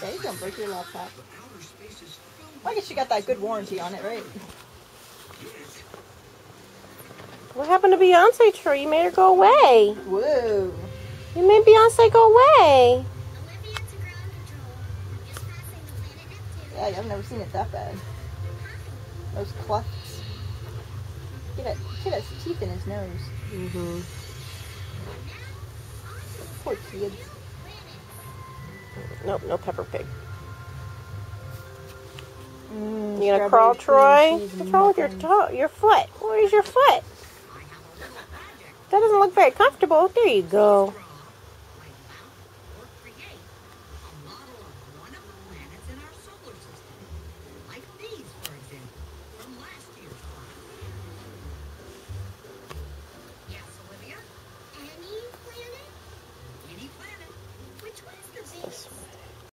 okay. Don't break your laptop. Well, I guess you got that good warranty on it, right? What happened to Beyonce, Troy? You made her go away. Whoa. You made Beyonce go away. Yeah, I've never seen it that bad. Those clefts. Kid has teeth in his nose. Mm-hmm. Poor kid. Nope, no Peppa Pig. You gonna crawl, Troy? What's wrong with your toe? Your foot? Where's your foot? That doesn't look very comfortable. There you go.